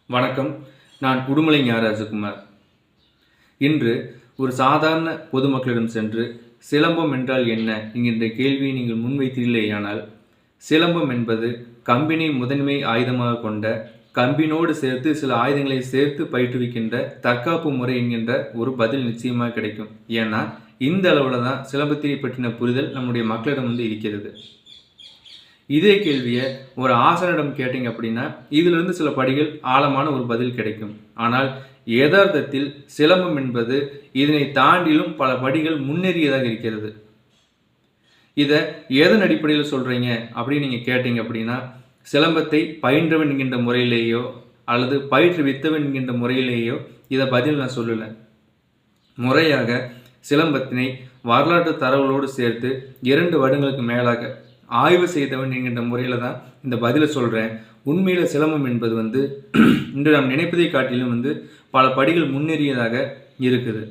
வணக்கம். நான் உடுமலை ஞா. ராஜகுமார். இன்று ஒரு சாதாரண பொதுமக்களிடம் சென்று சிலம்பம் என்றால் என்ன என்கின்ற கேள்வியை நீங்கள் முன்வைத்தீர்களேயானால், சிலம்பம் என்பது கம்பினை முதன்மை ஆயுதமாக கொண்ட, கம்பினோடு சேர்த்து சில ஆயுதங்களை சேர்த்து பயிற்றுவிக்கின்ற தற்காப்பு முறை என்கின்ற ஒரு பதில் நிச்சயமாக கிடைக்கும். ஏன்னா இந்த அளவில் தான் சிலம்பத்தை பற்றின புரிதல் நம்முடைய மக்களிடம் இருக்கிறது. இதே கேள்வியை ஒரு ஆசனிடம் கேட்டீங்க அப்படின்னா இதிலிருந்து சில படிகள் ஆழமான ஒரு பதில் கிடைக்கும். ஆனால் யதார்த்தத்தில் சிலம்பம் என்பது இதனை தாண்டிலும் பல படிகள் முன்னேறியதாக இருக்கிறது. இதை எதன் அடிப்படையில் சொல்கிறீங்க அப்படின்னு நீங்கள் கேட்டீங்க அப்படின்னா, சிலம்பத்தை பயின்றவன் என்கின்ற முறையிலேயோ அல்லது பயிற்றுவித்தவன் என்கின்ற முறையிலேயோ இதை பதில் நான் சொல்லலை. முறையாக சிலம்பத்தினை வரலாற்று தரவுகளோடு சேர்த்து 2 வருடங்களுக்கு மேலாக ஆய்வு செய்தவன் என்கின்ற முறையில் தான் இந்த பதிலை சொல்கிறேன். உண்மையில் சிலம்பம் என்பது இன்று நாம் நினைப்பதை காட்டிலும் பல படிகள் முன்னேறியதாக இருக்குது.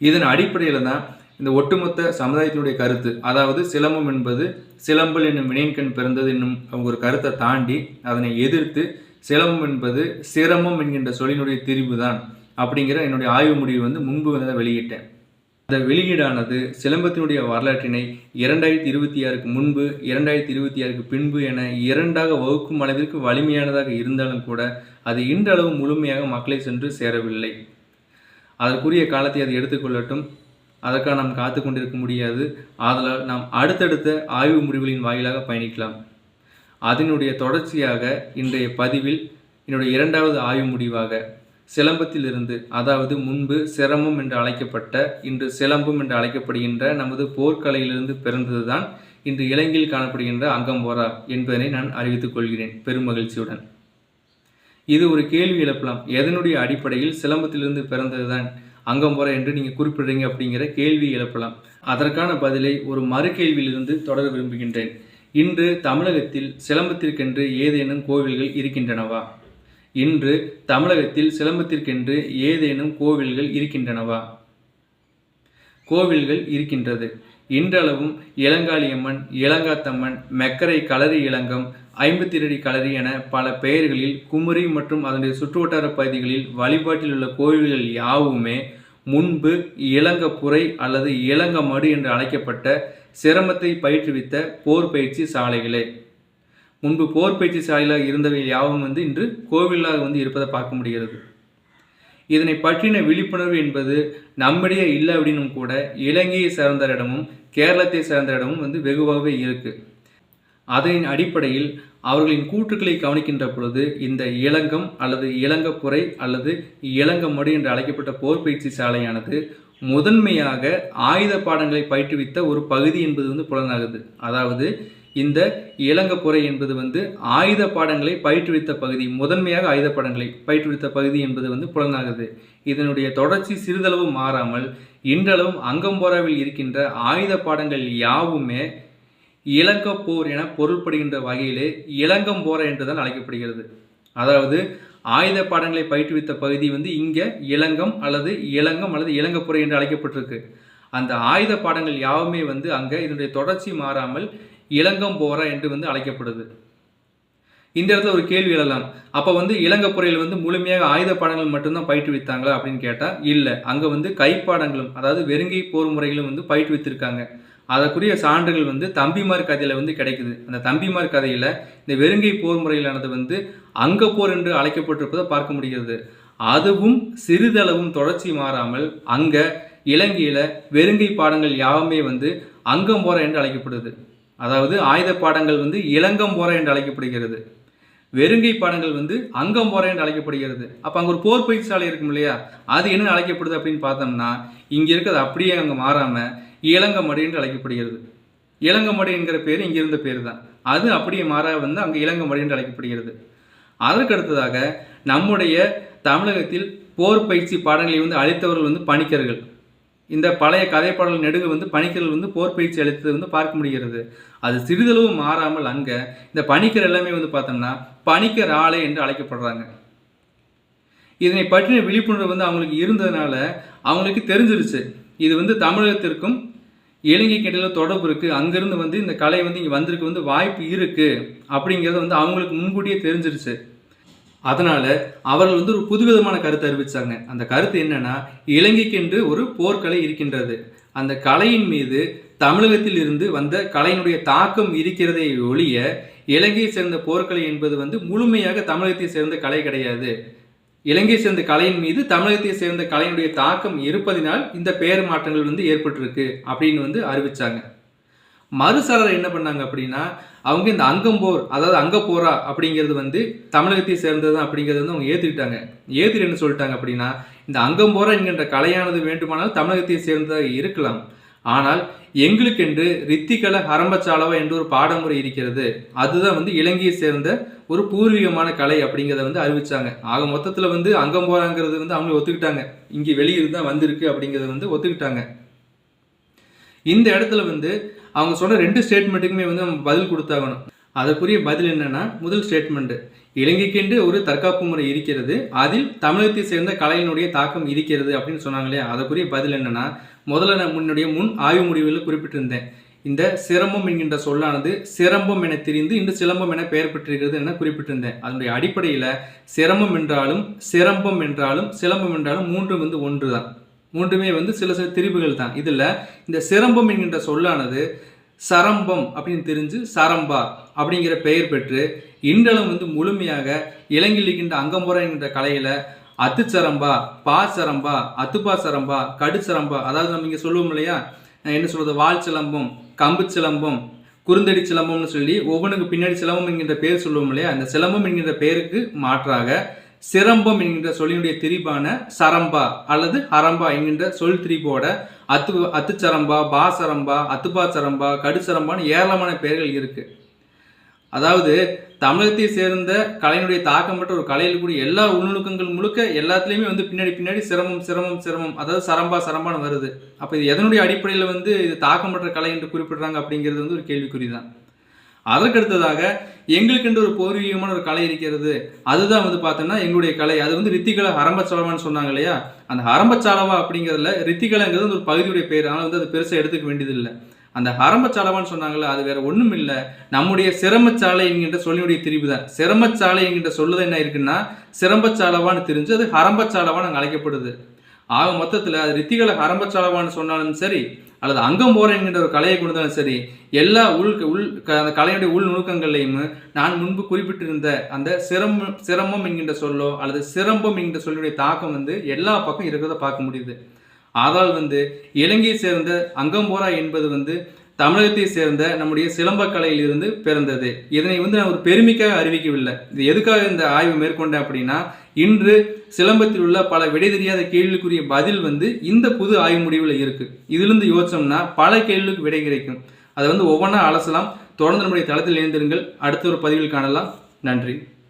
இதன் அடிப்படையில் தான் இந்த ஒட்டுமொத்த சமுதாயத்தினுடைய கருத்து, அதாவது சிலம்பம் என்பது சிலம்பல் என்னும் வினையன்கண் பிறந்தது என்னும் ஒரு கருத்தை தாண்டி அதனை எதிர்த்து சிலம்பம் என்பது சிரமம் என்கின்ற சொல்லினுடைய திரிவு தான் அப்படிங்கிற என்னுடைய ஆய்வு முடிவு முன்பு வெளியிட்டேன். அந்த வெளியீடானது சிலம்பத்தினுடைய வரலாற்றினை 2026க்கு முன்பு 2026க்கு பின்பு என 2ஆக வகுக்கும் அளவிற்கு வலிமையானதாக இருந்தாலும் கூட அது இன்றளவு முழுமையாக மக்களை சென்று சேரவில்லை. அதற்குரிய காலத்தை அது எடுத்துக்கொள்ளட்டும். அதற்காக நாம் காத்து கொண்டிருக்க முடியாது. ஆதலால் நாம் அடுத்தடுத்த ஆய்வு முடிவுகளின் வாயிலாக பயணிக்கலாம். அதனுடைய தொடர்ச்சியாக இன்றைய பதிவில் என்னுடைய 2வது ஆய்வு முடிவாக சிலம்பத்திலிருந்து, அதாவது முன்பு சிரமம் என்று அழைக்கப்பட்ட இன்று சிலம்பம் என்று அழைக்கப்படுகின்ற நமது போர்க்கலையிலிருந்து பிறந்ததுதான் இன்று இலங்கையில் காணப்படுகின்ற அங்கம்போரா என்பதனை நான் அறிவித்துக் கொள்கிறேன் பெருமகிழ்ச்சியுடன். இது ஒரு கேள்வி எழுப்பலாம். எதனுடைய அடிப்படையில் சிலம்பத்திலிருந்து பிறந்ததுதான் அங்கம்போரா என்று நீங்கள் குறிப்பிடுறீங்க அப்படிங்கிற கேள்வி எழுப்பலாம். அதற்கான பதிலை ஒரு மறு கேள்வியிலிருந்து தொடர விரும்புகின்றேன். இன்று தமிழகத்தில் சிலம்பத்திற்கென்று ஏதேனும் கோவில்கள் இருக்கின்றனவா? இன்று தமிழகத்தில் சிலம்பத்திற்கென்று ஏதேனும் கோவில்கள் இருக்கின்றனவா? கோவில்கள் இருக்கின்றது. இன்றளவும் இளங்காளியம்மன், இளங்காத்தம்மன், மெக்கரை களரி இளங்கம், 52 களரி என பல பெயர்களில் குமரி மற்றும் அதனுடைய சுற்றுவட்டார பகுதிகளில் வழிபாட்டில் உள்ள கோவில்கள் யாவுமே முன்பு இளங்கப்புரை அல்லது இளங்கமடு என்று அழைக்கப்பட்ட சிரமத்தை பயிற்றுவித்த போர் பயிற்சி சாலைகளே. முன்பு போர் பயிற்சி சாலைகளாக இருந்தவை யாவும் இன்று கோவிலாக இருப்பதை பார்க்க முடிகிறது. இதனை பற்றின விழிப்புணர்வு என்பது நம்மிடையே இல்லை அப்படின்னும் கூட இலங்கையை சேர்ந்தரிடமும் கேரளத்தை சேர்ந்தரிடமும் வெகுவாகவே இருக்கு. அதன் அடிப்படையில் அவர்களின் கூற்றுக்களை கவனிக்கின்ற பொழுது இந்த இளங்கம் அல்லது இளங்கப்புரை அல்லது இளங்கமடு என்று அழைக்கப்பட்ட போர் பயிற்சி சாலையானது முதன்மையாக ஆயுத பாடங்களை பயிற்றுவித்த ஒரு பகுதி என்பது புலனாகுது. அதாவது இந்த இளங்கப்புரை என்பது ஆயுத பாடங்களை பயிற்றுவித்த பகுதி, முதன்மையாக ஆயுத பாடங்களை பயிற்றுவித்த பகுதி என்பது புலனாகுது. இதனுடைய தொடர்ச்சி சிறிதளவு மாறாமல் இன்றளவும் அங்கம்போராவில் இருக்கின்ற ஆயுத பாடங்கள் யாவுமே இளங்கப்போர் என பொருள்படுகின்ற வகையிலே இளங்கம்போரா என்றுதான் அழைக்கப்படுகிறது. அதாவது ஆயுத பாடங்களை பயிற்றுவித்த பகுதி இங்கே இளங்கம் அல்லது இளங்கப்புரை என்று அழைக்கப்பட்டிருக்கு. அந்த ஆயுத பாடங்கள் யாவுமே அங்கே இதனுடைய தொடர்ச்சி மாறாமல் இளங்கம்போரா என்று அழைக்கப்படுது. இந்த இடத்துல ஒரு கேள்வி எழலாம். அப்போ இளங்கப்புறையில் முழுமையாக ஆயுத பாடங்கள் மட்டும்தான் பயிற்றுவித்தாங்களா அப்படின்னு கேட்டால் இல்லை. அங்கே கைப்பாடங்களும், அதாவது வெறுங்கை போர் முறைகளும் பயிற்றுவித்திருக்காங்க. அதற்குரிய சான்றுகள் தம்பிமார் கதையில் கிடைக்குது. அந்த தம்பிமார் கதையில் இந்த வெறுங்கை போர் முறையிலானது அங்கப்போர் என்று அழைக்கப்பட்டிருப்பதை பார்க்க முடிகிறது. அதுவும் சிறிதளவும் தொடர்ச்சி மாறாமல் அங்கே இலங்கையில் வெறுங்கை பாடங்கள் யாவுமே அங்கம்போரா என்று அழைக்கப்படுது. அதாவது ஆயுத பாடங்கள் இளங்கம்போரா என்று அழைக்கப்படுகிறது. வெறுங்கை பாடங்கள் அங்கம்போரா என்று அழைக்கப்படுகிறது. அப்போ அங்கே ஒரு போர் பயிற்சி சாலை இருக்கும் இல்லையா, அது என்ன அழைக்கப்படுது அப்படின்னு பார்த்தோம்னா இங்கே இருக்கிறது அப்படியே அங்கே மாறாமல் இளங்கமடு என்று அழைக்கப்படுகிறது. இளங்கமடு என்கிற பேர் இங்கே இருந்த பேர் தான். அது அப்படியே மாறா அங்கே இளங்கமடு என்று அழைக்கப்படுகிறது. அதற்கு அடுத்ததாக நம்முடைய தமிழகத்தில் போர் பயிற்சி பாடங்களை அளித்தவர்கள் பணிக்கர்கள். இந்த பழைய கதைப்பாடல் நெடுகு பணிக்கர்கள் போர் பயிற்சி அளித்தது பார்க்க முடிகிறது. அது சிறிதளவு மாறாமல் அங்கே இந்த பணிக்கர் எல்லாமே பார்த்தோம்னா பணிக்கர் ஆலை என்று அழைக்கப்படுறாங்க. இதனை பற்றின விழிப்புணர்வு அவங்களுக்கு இருந்ததுனால அவங்களுக்கு தெரிஞ்சிருச்சு இது தமிழகத்திற்கும் இலங்கைக்கு இடையில தொடர்பு இருக்குது, அங்கேருந்து இந்த கலை இங்கே வந்திருக்கு வாய்ப்பு இருக்குது அப்படிங்கிறது அவங்களுக்கு முன்கூட்டியே தெரிஞ்சிருச்சு. அதனால அவர்கள் வந்து ஒரு புதுவிதமான கருத்தை அறிவிச்சாங்க. அந்த கருத்து என்னன்னா, இலங்கைக்கென்று ஒரு போர்க்கலை இருக்கின்றது. அந்த கலையின் மீது தமிழகத்தில் இருந்து வந்த கலையினுடைய தாக்கம் இருக்கிறதை ஒழிய, இலங்கையை சேர்ந்த போர்க்கலை என்பது வந்து முழுமையாக தமிழகத்தை சேர்ந்த கலை கிடையாது. இலங்கை சேர்ந்த கலையின் மீது தமிழகத்தை சேர்ந்த கலையினுடைய தாக்கம் இருப்பதினால் இந்த பெயர் மாற்றங்கள் வந்து ஏற்பட்டிருக்கு அப்படின்னு வந்து அறிவிச்சாங்க. மறுசாரர் என்ன பண்ணாங்க அப்படின்னா, அவங்க இந்த அங்கம்போர், அதாவது அங்கப்போரா அப்படிங்கிறது வந்து தமிழகத்தை சேர்ந்தது அப்படிங்கிறது வந்து அவங்க ஏற்றுக்கிட்டாங்க. ஏற்றுட்டு என்ன சொல்லிட்டாங்க அப்படின்னா, இந்த அங்கம்போரா என்கின்ற கலையானது வேண்டுமானால் தமிழகத்தை சேர்ந்ததாக இருக்கலாம். ஆனால் எங்களுக்கென்று ரித்திகல ஹரம்பச்சாலவா என்ற ஒரு பாடமுறை இருக்கிறது. அதுதான் வந்து இலங்கையை சேர்ந்த ஒரு பூர்வீகமான கலை அப்படிங்கிறத வந்து அறிவிச்சாங்க. ஆக மொத்தத்தில் வந்து அங்கம்போராங்கிறது வந்து அவங்க ஒத்துக்கிட்டாங்க. இங்கே வெளியிருந்து தான் வந்திருக்கு அப்படிங்கிறத வந்து ஒத்துக்கிட்டாங்க. இந்த இடத்துல வந்து அவங்க சொன்ன 2 ஸ்டேட்மெண்ட்டுக்குமே வந்து நம்ம பதில் கொடுத்தாகணும். அதற்குரிய பதில் என்னன்னா, முதல் ஸ்டேட்மெண்ட், இலங்கைக்கென்று ஒரு தற்காப்பு முறை இருக்கிறது, அதில் தமிழகத்தை சேர்ந்த கலையினுடைய தாக்கம் இருக்கிறது அப்படின்னு சொன்னாங்க இல்லையா. அதற்குரிய பதில் என்னன்னா, முதல்ல நான் முன்னுடைய முன் ஆய்வு முடிவுகளில் குறிப்பிட்டிருந்தேன். இந்த சிரம்பம் என்கின்ற சொல்லானது சிரம்பம் என திரிந்து இன்று சிலம்பம் என பெயர் பெற்றிருக்கிறது என குறிப்பிட்டிருந்தேன். அதனுடைய அடிப்படையில் சிரம்பம் என்றாலும் சிலம்பம் என்றாலும் சிலம்பம் என்றாலும் மூன்றும் வந்து ஒன்று தான். மூன்றுமே வந்து சில சில திரிவுகள் தான். இதில் இந்த சிரம்பம் என்கின்ற சொல்லானது சரம்பம் அப்படின்னு தெரிஞ்சு சரம்பா அப்படிங்கிற பெயர் பெற்று இன்றளவும் வந்து முழுமையாக இலங்கையில் இருக்கின்ற அங்கம்புற என்கின்ற கலையில அத்துச்சரம்பா, பாசரம்பா, அத்துப்பா சரம்பா, கடுச்சரம்பா, அதாவது நம்ம இங்கே சொல்லுவோம் இல்லையா, என்ன சொல்றது, வால் சிலம்பம், கம்பு சிலம்பம், குறுந்தடி சிலம்பம்னு சொல்லி ஒவ்வொன்றுக்கு பின்னாடி சிலம்பம் என்கின்ற பெயர் சொல்லுவோம் இல்லையா. அந்த சிலம்பம் என்கின்ற பெயருக்கு மாற்றாக சிரம்பம் என்கின்ற சொல்லினுடைய திரிபான சரம்பா அல்லது ஹரம்பா என்கின்ற சொல் திரிபோட அத்துச்சரம்பா, பாசரம்பா, அத்துப்பா சரம்பா, கடுசரம்பான்னு ஏராளமான பெயர்கள் இருக்கு. அதாவது தமிழகத்தை சேர்ந்த கலையினுடைய தாக்கம் பெற்ற ஒரு கலையில் கூடிய எல்லா உள்நுணுக்கங்கள் முழுக்க எல்லாத்துலேயுமே வந்து பின்னாடி சிரமம் அதாவது சரம்பா சரம்பான்னு வருது. அப்போ இது எதனுடைய அடிப்படையில் வந்து இது தாக்கம் பெற்ற கலை என்று குறிப்பிடுறாங்க அப்படிங்கிறது வந்து ஒரு கேள்விக்குறி தான். அதற்கடுத்ததாக எங்களுக்கென்று ஒரு பூர்வீகமான ஒரு கலை இருக்கிறது, அதுதான் வந்து பார்த்தோம்னா எங்களுடைய கலை. அது வந்து ரித்திகல ஹரம்பச்சாலவான்னு சொன்னாங்க இல்லையா. அந்த ஹரம்பச்சாலவா அப்படிங்கிறதுல ரித்திகலங்கிறது ஒரு பகுதியுடைய பேர், ஆனால் வந்து அது பெருசாக எடுத்துக்க வேண்டியதில்லை. அந்த ஹரம்பச்சாலவான்னு சொன்னாங்கல்ல, அது வேற ஒன்றும் இல்லை, நம்முடைய சிரமச்சாலை என்கின்ற சொல்லினுடைய திரிவு தான். சிரமச்சாலை என்கின்ற சொல்லுதான் என்ன இருக்குன்னா சிரம்பச்சாலவான்னு தெரிஞ்சு அது ஹரம்பச்சாலவான்னு அங்கே அழைக்கப்படுது. ஆக மொத்தத்தில் அது ரித்திகல ஹரம்பச்சாலவான்னு சொன்னாலும் சரி அல்லது அங்கம்போர என்கின்ற ஒரு கலையை கொடுத்தாலும் சரி, எல்லா அந்த கலையுடைய உள் நுணுக்கங்களையும் நான் முன்பு குறிப்பிட்டிருந்த அந்த சிரமம் என்கின்ற சொல்லோ அல்லது சிரம்பம் என்கின்ற சொல்லுடைய தாக்கம் வந்து எல்லா பக்கம் இருக்கிறத பார்க்க முடியுது. ஆனால் வந்து இலங்கையை சேர்ந்த அங்கம்போரா என்பது வந்து தமிழகத்தை சேர்ந்த நம்முடைய சிலம்பக்கலையில் இருந்து பிறந்தது. இதனை வந்து நான் ஒரு பெருமைக்காக அறிவிக்கவில்லை. இது எதுக்காக இந்த ஆய்வு மேற்கொண்டேன் அப்படின்னா, இன்று சிலம்பத்தில் உள்ள பல விடை தெரியாத கேள்விக்குரிய பதில் வந்து இந்த புது ஆய்வு முடிவில் இருக்கு. இதிலிருந்து யோசிச்சோம்னா பல கேள்விக்கு விடை கிடைக்கும். அதை வந்து ஒவ்வொன்றா அலசலாம். தொடர்ந்து நம்முடைய தளத்தில் இணைந்திருங்கள். அடுத்த ஒரு பதிவில் காணலாம். நன்றி.